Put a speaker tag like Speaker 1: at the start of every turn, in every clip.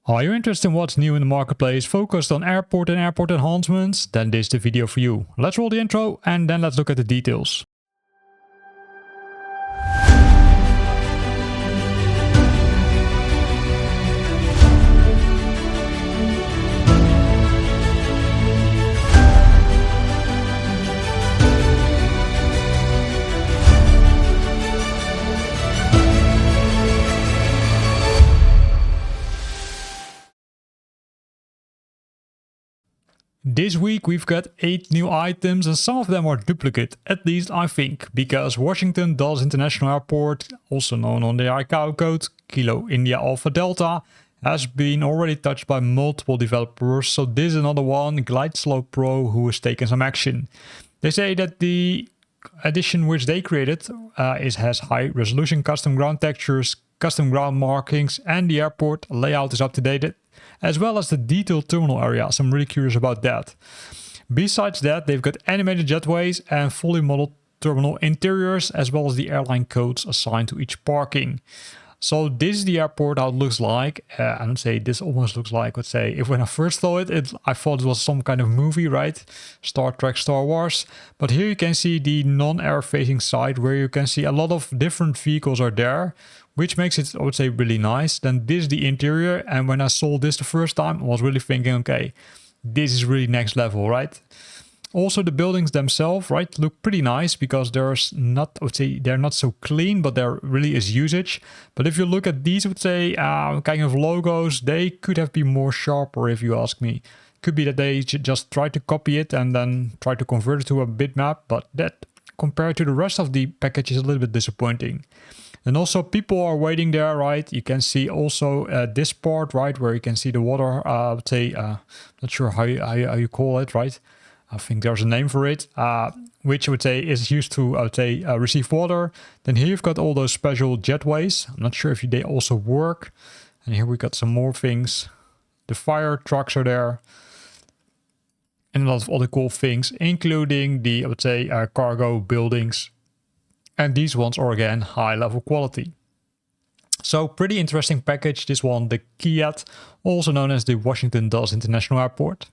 Speaker 1: Are you interested in what's new in the marketplace focused on airport and airport enhancements? Then this is the video for you. Let's roll the intro and then let's look at the details. This week we've got 8 new items and some of them are duplicate, at least I think, because Washington Dulles International Airport, also known on the ICAO code Kilo India Alpha Delta, has been already touched by multiple developers, so this is another one, Glide Slope Pro, who has taken some action. They say that the addition which they created has high resolution custom ground textures, custom ground markings, and the airport layout is up to date, as well as the detailed terminal area, so I'm really curious about that. Besides that, they've got animated jetways and fully modeled terminal interiors, as well as the airline codes assigned to each parking. So this is the airport, how it looks like. I would say this almost looks like, let's say, if when I first saw it, I thought it was some kind of movie, right? Star Trek, Star Wars. But here you can see the non-air facing side where you can see a lot of different vehicles are there, which makes it, I would say, really nice. Then this is the interior. And when I saw this the first time, I was really thinking, okay, this is really next level, right? Also, the buildings themselves, right, look pretty nice because there's not, I would say, they're not so clean, but there really is usage. But if you look at these, I would say, kind of logos, they could have been more sharper, if you ask me. Could be that they just try to copy it and then try to convert it to a bitmap, but that compared to the rest of the package is a little bit disappointing. And also people are waiting there, right? You can see also this part, right, where you can see the water, I would say, not sure how you call it, right? I think there's a name for it, which I would say is used to, I would say, receive water. Then here you've got all those special jetways. I'm not sure if they also work. And here we got some more things. The fire trucks are there. And a lot of other cool things, including the, I would say, cargo buildings. And these ones are again high level quality. So pretty interesting package, this one, the Kiat, also known as the Washington Dulles International Airport.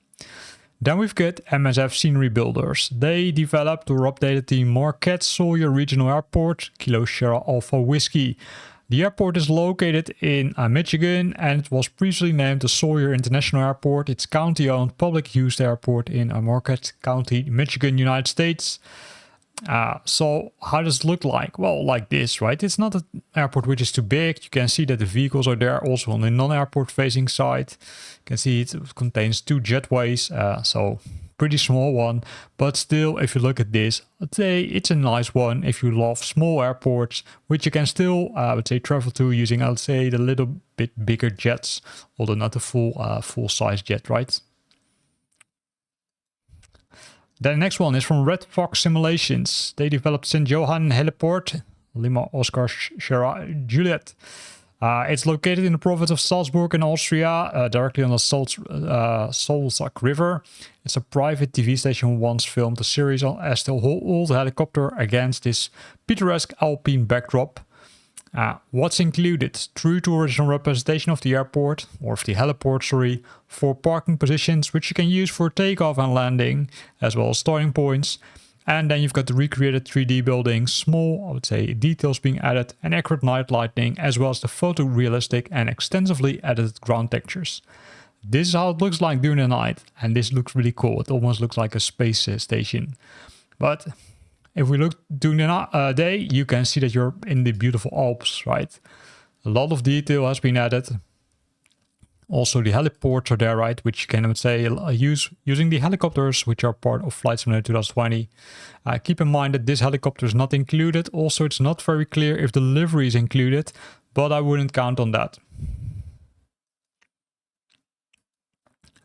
Speaker 1: Then we've got MSF Scenery Builders. They developed or updated the Marquette Sawyer Regional Airport, Kilo Sierra Alpha Whiskey. The airport is located in Michigan and it was previously named the Sawyer International Airport. It's county-owned public-use airport in Marquette County, Michigan, United States. So how does it look like? Well, like this, right? It's not an airport which is too big. You can see that the vehicles are there also on the non-airport facing side. You can see it contains 2 jetways, so pretty small one. But still, if you look at this, I'd say it's a nice one if you love small airports, which you can still, I would say, travel to using, I would say, the little bit bigger jets, although not the full-size jet, right? The next one is from Red Fox Simulations. They developed St. Johann Heliport, Lima Oscar Sierra Juliet. It's located in the province of Salzburg in Austria, directly on the Salzach River. It's a private TV station once filmed a series as the old helicopter against this picturesque alpine backdrop. What's included? True to original representation of the airport, or of the heliport, sorry, 4 parking positions which you can use for takeoff and landing, as well as starting points. And then you've got the recreated 3D buildings, small, I would say, details being added, and accurate night lighting, as well as the photorealistic and extensively edited ground textures. This is how it looks like during the night, and this looks really cool. It almost looks like a space station. But if we look during the day, you can see that you're in the beautiful Alps, right? A lot of detail has been added. Also, the heliports are there, right? Which you can, I would say, use using the helicopters, which are part of Flight Simulator 2020. Keep in mind that this helicopter is not included. Also, it's not very clear if the livery is included, but I wouldn't count on that.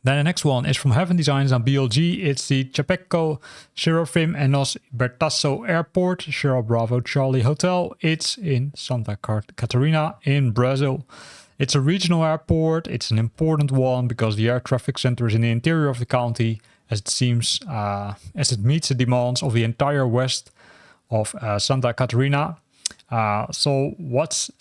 Speaker 1: Then the next one is from Heaven Designs and BLG. It's the Chapecó Serafim Enos Bertasso Airport, Sierra Bravo Charlie Hotel. It's in Santa Catarina in Brazil. It's a regional airport. It's an important one because the air traffic center is in the interior of the county, as it seems, as it meets the demands of the entire west of Santa Catarina. So what's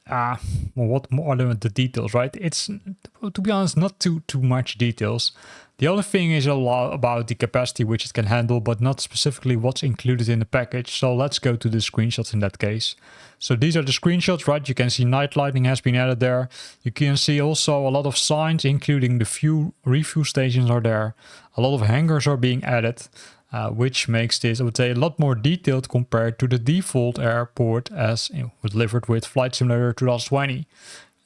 Speaker 1: what more are the details, right? It's, to be honest, not too much details. The only thing is a lot about the capacity which it can handle, but not specifically what's included in the package. So let's go to the screenshots in that case. So these are the screenshots, right? You can see night lighting has been added there. You can see also a lot of signs, including the refuel stations are there. A lot of hangars are being added, which makes this, I would say, a lot more detailed compared to the default airport as delivered with Flight Simulator 2020.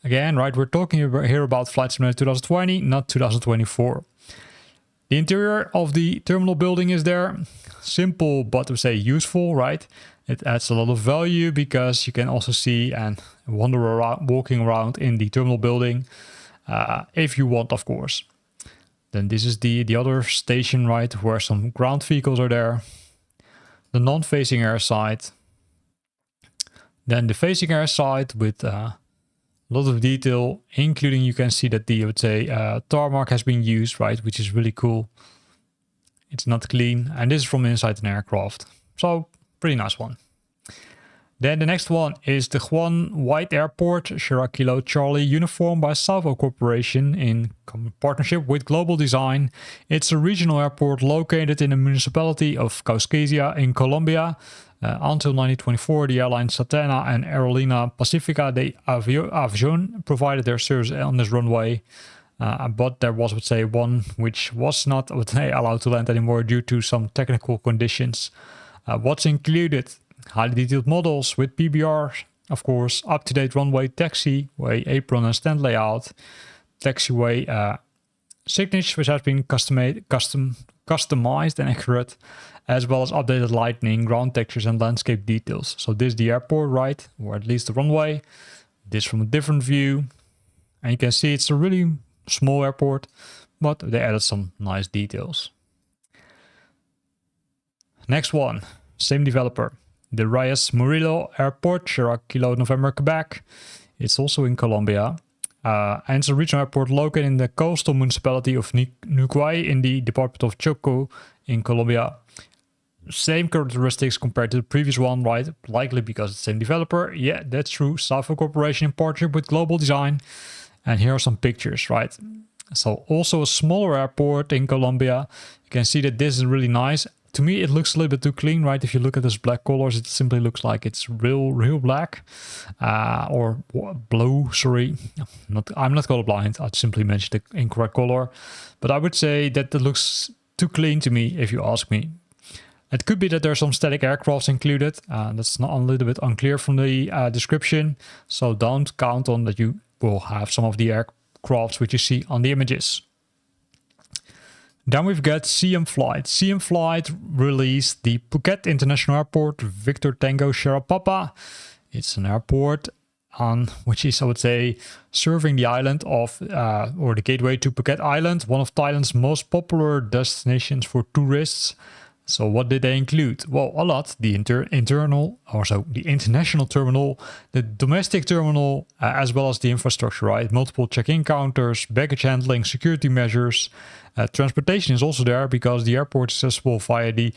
Speaker 1: Again, right, we're talking here about Flight Simulator 2020, not 2024. The interior of the terminal building is there. Simple, but I would say useful, right? It adds a lot of value because you can also see and wander around, walking around in the terminal building, if you want, of course. Then this is the other station, right, where some ground vehicles are there. The non-facing air side. Then the facing air side with a lot of detail, including you can see that the, I would say, tarmac has been used, right, which is really cool. It's not clean, and this is from inside an aircraft. So, pretty nice one. Then the next one is the Juan White Airport, Sierra Kilo Charlie uniform by Salvo Corporation in partnership with Global Design. It's a regional airport located in the municipality of Cauquesia in Colombia. Until 1924, the airlines Satena and Aerolínea Pacífica de Aviación provided their service on this runway. But there was, I would say, one which was not, I would say, allowed to land anymore due to some technical conditions. What's included? Highly detailed models with PBR, of course, up-to-date runway, taxiway, apron and stand layout, taxiway signage, which has been customized and accurate, as well as updated lighting, ground textures and landscape details. So this is the airport, right, or at least the runway. This from a different view, and you can see it's a really small airport, but they added some nice details. Next one, same developer. The Reyes Murillo Airport, Sierra Kilo November, Quebec. It's also in Colombia. And it's a regional airport located in the coastal municipality of Nuquay in the department of Choco in Colombia. Same characteristics compared to the previous one, right? Likely because it's the same developer. Yeah, that's true. Salvo Corporation in partnership with Global Design. And here are some pictures, right? So also a smaller airport in Colombia. You can see that this is really nice. To me, it looks a little bit too clean, right? If you look at those black colors, it simply looks like it's real black. Or blue, sorry. I'm not colorblind. I simply mentioned the incorrect color. But I would say that it looks too clean to me, if you ask me. It could be that there's some static aircrafts included. That's not a little bit unclear from the description. So don't count on that you will have some of the aircrafts which you see on the images. Then we've got CM Flight. CM Flight released the Phuket International Airport, Victor Tango Sierra Papa. It's an airport on which is, I would say, serving the island of, or the gateway to Phuket Island, one of Thailand's most popular destinations for tourists. So what did they include? Well, a lot. The the international terminal, the domestic terminal, as well as the infrastructure, right? Multiple check-in counters, baggage handling, security measures. Transportation is also there because the airport is accessible via the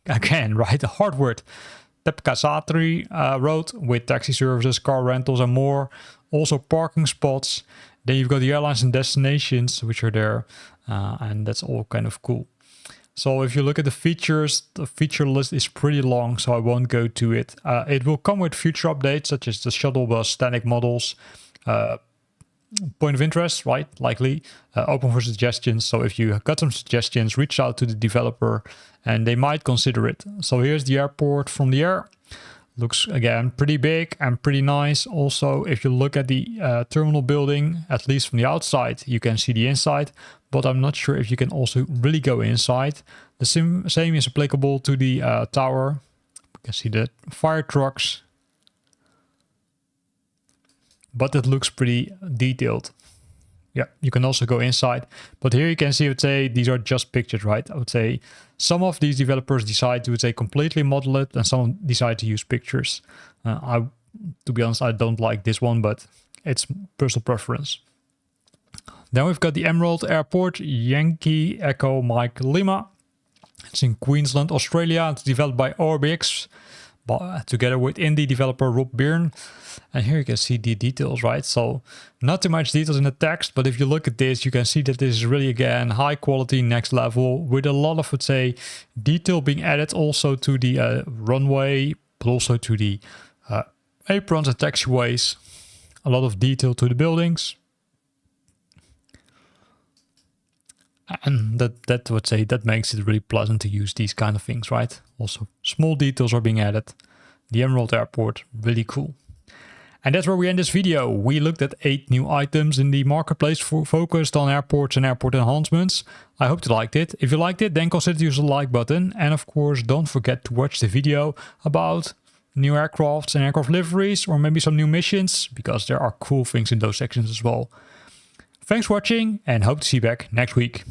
Speaker 1: again, right? A hard word. Tepkasatri road with taxi services, car rentals and more. Also parking spots. Then you've got the airlines and destinations which are there, and that's all kind of cool. So if you look at the features, the feature list is pretty long, so I won't go to it. It will come with future updates such as the shuttle bus static models, point of interest, right? Likely open for suggestions. So if you got some suggestions, reach out to the developer and they might consider it. So here's the airport from the air. Looks, again, pretty big and pretty nice. Also, if you look at the terminal building, at least from the outside, you can see the inside. But I'm not sure if you can also really go inside. The same is applicable to the tower. You can see the fire trucks. But it looks pretty detailed. Yeah, you can also go inside. But here you can see, I would say, these are just pictures, right? I would say some of these developers decide to, would say, completely model it, and some decide to use pictures. To be honest, I don't like this one, but it's personal preference. Then we've got the Emerald Airport, Yankee Echo Mike Lima. It's in Queensland, Australia. It's developed by Orbix, together with indie developer Rob Byrne. And here you can see the details, right? So not too much details in the text, but if you look at this, you can see that this is really, again, high quality, next level, with a lot of, let's say, detail being added also to the runway, but also to the aprons and taxiways. A lot of detail to the buildings. And that would say that makes it really pleasant to use these kind of things, right? Also, small details are being added. The Emerald Airport, really cool. And that's where we end this video. We looked at 8 new items in the marketplace focused on airports and airport enhancements. I hope you liked it. If you liked it, then consider to use the like button. And of course, don't forget to watch the video about new aircrafts and aircraft liveries, or maybe some new missions, because there are cool things in those sections as well. Thanks for watching, and hope to see you back next week.